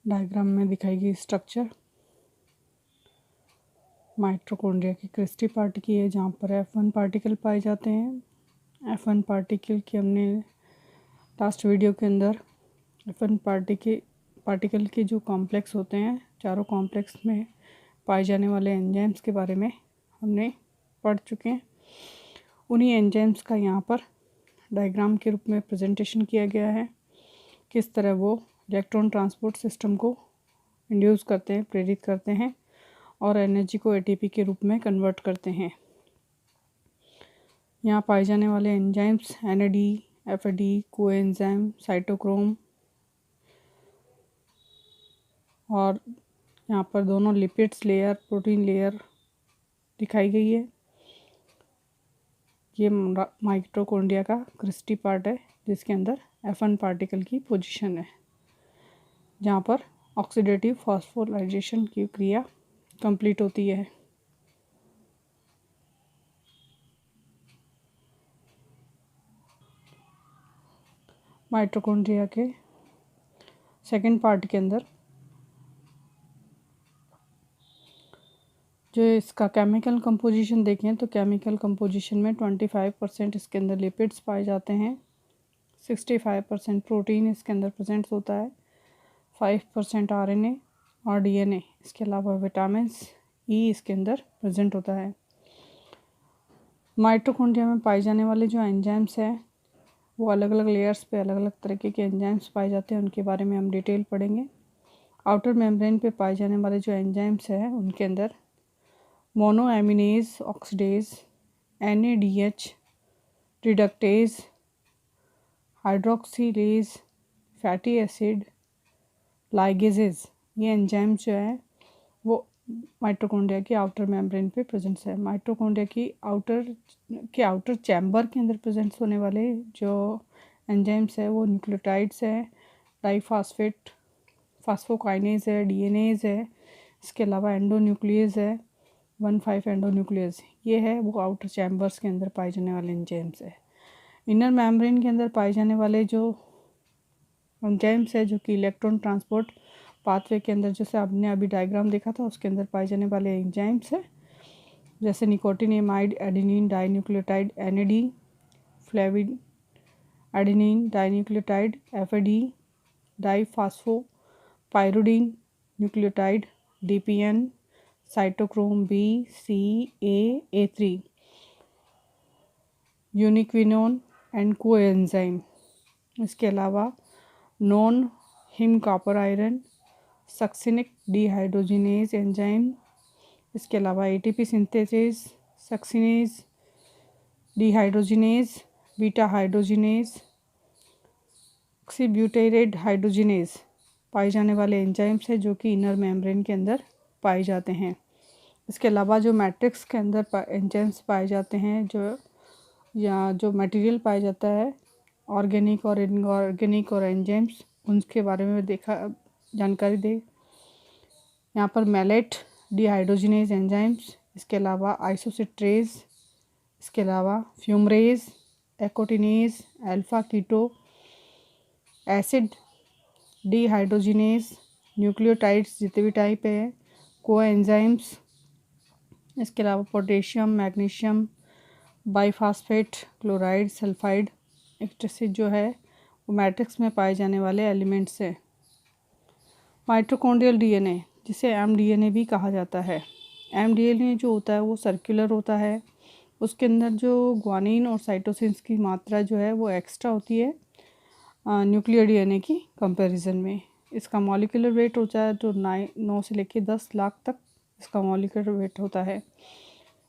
Diagram में दिखाई गई स्ट्रक्चर माइटोकॉन्ड्रिया की क्रिस्टी पार्ट की है, जहाँ पर F1 पार्टिकल पाए जाते हैं। F1 पार्टिकल की हमने लास्ट वीडियो के अंदर F1 पार्टिकल के जो कॉम्प्लेक्स होते हैं, चारों कॉम्प्लेक्स में पाए जाने वाले एंजाइम्स के बारे में हमने पढ़ चुके हैं। उन्हीं एंजाइम्स का यहाँ पर डायग्राम के रूप में प्रेजेंटेशन किया गया है, किस तरह वो इलेक्ट्रॉन ट्रांसपोर्ट सिस्टम को इंड्यूस करते हैं, प्रेरित करते हैं और एनर्जी को एटीपी के रूप में कन्वर्ट करते हैं। यहाँ पाए जाने वाले enzymes NAD, FAD, coenzyme, cytochrome और यहाँ पर दोनों लिपिड्स लेयर, प्रोटीन लेयर दिखाई गई है। ये माइटोकॉन्ड्रिया का क्रिस्टी पार्ट है, जिसके अंदर F1 पार्टिकल की पोजीशन है, जहाँ पर ऑक्सीडेटिव फॉस्फोराइलेशन की क्रिया कंप्लीट होती है। माइटोकॉन्ड्रिया के सेकंड पार्ट के अंदर जो इसका केमिकल कंपोजिशन देखें तो केमिकल कंपोजिशन में 25% इसके अंदर लिपिड्स पाए जाते हैं, 65% प्रोटीन इसके अंदर प्रेजेंट होता है, 5% आरएनए और डीएनए, इसके अलावा विटामिन्स ई इसके अंदर प्रेजेंट होता है। माइटोकॉन्ड्रिया में पाए जाने वाले जो एंजाइम्स हैं वो अलग अलग लेयर्स पे अलग अलग तरीके के एंजाइम्स पाए जाते हैं, उनके बारे में हम डिटेल पढ़ेंगे। आउटर मेम्ब्रेन पे पाए जाने वाले जो एंजाइम्स हैं उनके अंदर monoamine oxidase, NADH reductase, hydroxylase, fatty acid, ligases, ये एंजाइम जो है वो माइटोकॉन्ड्रिया की आउटर मेम्ब्रेन पे प्रेजेंट है। माइटोकॉन्ड्रिया की आउटर चैम्बर के अंदर प्रेजेंट होने वाले जो एंजाइम्स है वो न्यूक्लियोटाइड्स है, डाइफॉस्फेट फास्फोकाइनेज है, डीएनएज है, इसके अलावा एंडोन्यूक्लियस है, 1,5 एंडोन्यूक्लियस, ये है वो आउटर चैम्बर्स के अंदर पाए जाने वाले एंजाइम्स है। इनर मेम्ब्रेन के अंदर पाए जाने वाले जो एंजाइम्स है जो कि इलेक्ट्रॉन ट्रांसपोर्ट पाथवे के अंदर, जैसे आपने अभी डायग्राम देखा था उसके अंदर पाए जाने वाले एंजाइम्स है, जैसे nicotinamide adenine dinucleotide NAD, flavin adenine dinucleotide FAD, diphosphopyridine nucleotide DPN, cytochrome B, C, A3, ubiquinone and coenzyme, इसके अलावा non heme copper iron, succinic dehydrogenase enzyme, इसके अलावा ATP synthesis, succinase, dehydrogenase, beta hydrogenase, oxybutyrate hydrogenase पाए जाने वाले enzymes है जो कि इनर मेम्ब्रेन के अंदर पाए जाते हैं। इसके अलावा जो मैट्रिक्स के अंदर एंजाइम्स पाए जाते हैं, जो मटेरियल पाया जाता है ऑर्गेनिक और इनऑर्गेनिक और एंजाइम्स, उनके बारे में जानकारी दे। यहाँ पर मैलेट डिहाइड्रोजिनेज एंजाइम्स, इसके अलावा आइसोसिट्रेज, इसके अलावा fumarase, aconitase, alpha keto acid dehydrogenase, nucleotides जितने भी टाइप है, कोएंजाइम्स, इसके अलावा potassium, magnesium, biphosphate, chloride, sulphide, एक्टेसिड जो है वो मैट्रिक्स में पाए जाने वाले एलिमेंट्स है। माइटोकॉन्ड्रियल DNA जिसे mDNA भी कहा जाता है, mDNA जो होता है वो सर्कुलर होता है, उसके अंदर जो ग्वानिन और साइटोसिन्स की मात्रा जो है वो एक्स्ट्रा होती है न्यूक्लियर DNA की कंपैरिजन में। इसका मॉलिक्यूलर वेट होता है तो 9 से लेकर 10 लाख तक इसका मॉलिक्यूलर वेट होता है।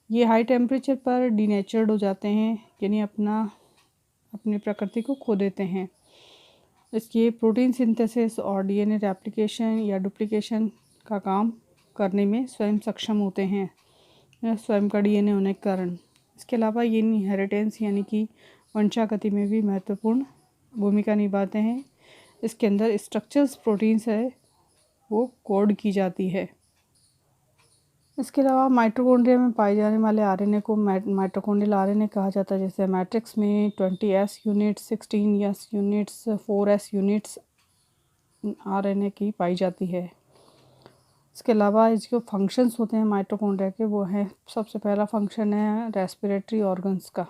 ये हाई टेम्परेचर पर डीनेचर्ड हो जाते हैं, यानी अपनी प्रकृति को खो देते हैं। इसके प्रोटीन सिंथेसिस और DNA रेप्लिकेशन या डुप्लीकेशन का काम करने में स्वयं सक्षम होते हैं, स्वयं का DNA होने के कारण। इसके अलावा ये इनहेरिटेंस यानी कि वंशागति में भी महत्वपूर्ण भूमिका निभाते हैं। इसके अंदर स्ट्रक्चर्स प्रोटीन्स है वो कोड की जाती है। इसके अलावा माइटोकॉन्ड्रिया में पाए जाने वाले RNA को माइटोकॉन्ड्रियल RNA कहा जाता है। जैसे मैट्रिक्स में 20S units, 16S units, 4S units RNA की पाई जाती है। इसके अलावा इसके फंक्शंस होते हैं माइटोकॉन्ड्रिया के, वो हैं, सबसे पहला फंक्शन है रेस्पिरेटरी ऑर्गन्स का।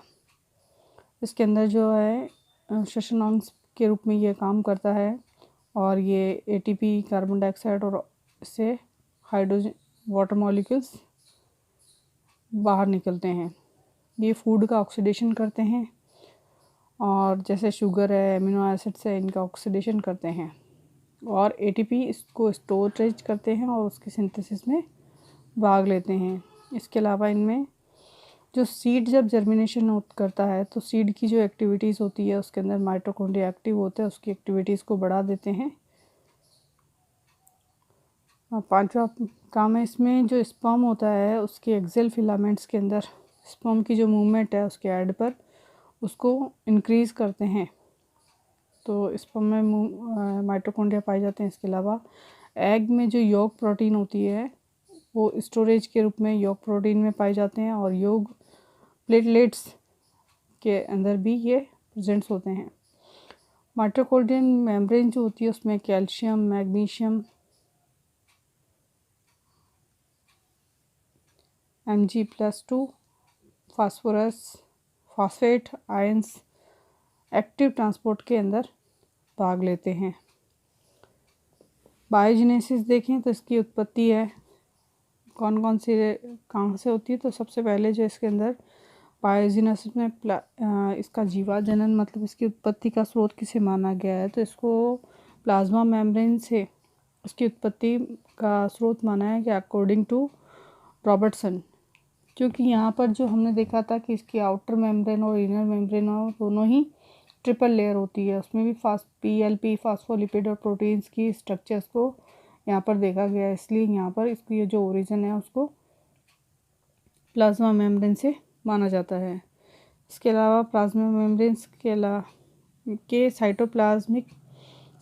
इसके अंदर जो है श्वसन अंग के रूप में ये काम करता है और ये एटीपी, कार्बन डाइऑक्साइड और इससे हाइड्रोजन, वाटर मॉलिक्यूल्स बाहर निकलते हैं। ये फूड का ऑक्सीडेशन करते हैं और जैसे शुगर है, एमिनो एसिड्स है, इनका ऑक्सीडेशन करते हैं और एटीपी इसको स्टोरेज करते हैं और उसकी सिंथेसिस में भाग लेते हैं। इसके अलावा इनमें जो सीड जब जर्मिनेशन करता है तो सीड की जो एक्टिविटीज़ होती है उसके अंदर माइटोकॉन्ड्रिया एक्टिव होते हैं, उसकी एक्टिविटीज़ को बढ़ा देते हैं। और पांचवा काम है इसमें जो स्पर्म होता है उसके एक्सेल फिलामेंट्स के अंदर स्पर्म की जो मूवमेंट है उसके एड पर उसको इंक्रीज़ करते हैं, तो स्पर्म में माइटोकॉन्ड्रिया पाए जाते हैं। इसके अलावा एग में जो योग प्रोटीन होती है वो स्टोरेज के रूप में योग प्रोटीन में पाए जाते हैं और योग प्लेटलेट्स के अंदर भी ये प्रेजेंट्स होते हैं। माइटोकॉन्ड्रिया मेम्ब्रेन जो होती है उसमें calcium, magnesium, Mg+2, phosphorus, phosphate, ions active transport के अंदर भाग लेते हैं। बायोजेनेसिस देखें तो इसकी उत्पत्ति है कौन कौन सी कहाँ से होती है, तो सबसे पहले जो इसके अंदर बायोजेनेसिस में इसका जीवा जनन मतलब इसकी उत्पत्ति का स्रोत किसे माना गया है, तो इसको प्लाज्मा मेम्ब्रेन से इसकी उत्पत्ति का स्रोत माना है कि अकॉर्डिंग टू रॉबर्टसन, क्योंकि यहाँ पर जो हमने देखा था कि इसकी आउटर मेम्ब्रेन और इनर मेम्ब्रेन और दोनों ही ट्रिपल लेयर होती है, उसमें भी पीएलपी, फास्फोलिपिड और प्रोटीन्स की स्ट्रक्चर्स को यहाँ पर देखा गया है, इसलिए यहाँ पर इसकी जो ओरिजिन है उसको प्लाज्मा मेम्ब्रेन से माना जाता है। इसके अलावा प्लाज्मा मेम्ब्रेन्स के साइटोप्लाज्मिक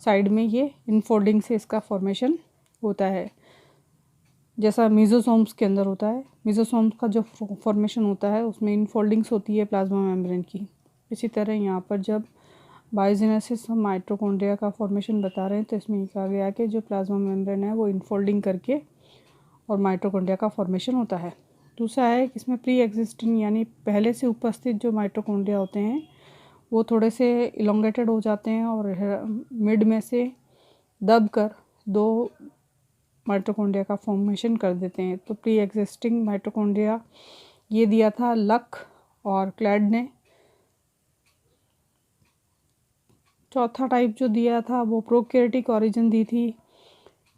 साइड में ये इनफोल्डिंग से इसका फॉर्मेशन होता है, जैसा मीजोसोम्स के अंदर होता है। मीजोसोम्स का जो फॉर्मेशन होता है उसमें इनफोल्डिंग्स होती है प्लाज्मा मेम्ब्रेन की। इसी तरह यहाँ पर जब बायोजेनेसिस हम माइटोकॉन्ड्रिया का फॉर्मेशन बता रहे हैं तो इसमें कहा गया कि जो प्लाज्मा मेम्ब्रेन है वो इनफोल्डिंग करके और माइटोकॉन्ड्रिया का फॉर्मेशन होता है। दूसरा है कि इसमें प्री एग्जिस्टिंग यानी पहले से उपस्थित जो माइटोकॉन्ड्रिया होते हैं वो थोड़े से इलोंगेटेड हो जाते हैं और मिड में से दब कर दो माइटोकॉन्ड्रिया का फॉर्मेशन कर देते हैं। तो प्री एग्जिस्टिंग माइटोकॉन्ड्रिया ये दिया था लक और क्लैड ने। चौथा टाइप जो दिया था वो प्रोकैरियोटिक ओरिजिन दी थी,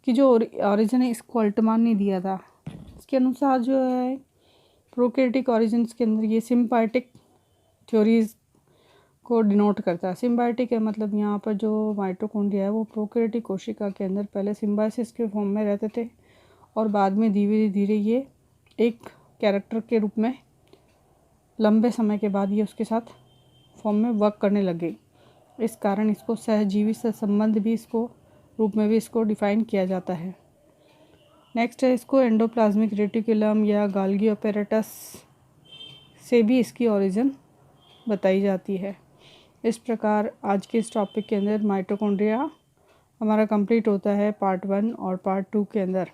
कि जो ओरिजिन है इसको अल्टमान ने दिया था। इसके अनुसार जो है प्रोकैरियोटिक ओरिजिन्स के अंदर ये सिम्बायोटिक थ्योरीज को डिनोट करता है। सिम्बायोटिक है मतलब यहाँ पर जो माइटोकॉन्ड्रिया है वो प्रोकैरियोटिक कोशिका के अंदर पहले सिम्बायोसिस के फॉर्म में रहते थे और बाद में धीरे धीरे ये एक कैरेक्टर के रूप में लंबे समय के बाद ये उसके साथ फॉर्म में वर्क करने लगे। इस कारण इसको सहजीवी से संबंध भी इसको रूप में भी इसको डिफाइन किया जाता है। नेक्स्ट है इसको एंडोप्लाज्मिक रेटिकुलम या गाल्गी अपैरेटस से भी इसकी ओरिजिन बताई जाती है। इस प्रकार आज के इस टॉपिक के अंदर माइटोकॉन्ड्रिया हमारा कंप्लीट होता है पार्ट 1 और पार्ट 2 के अंदर।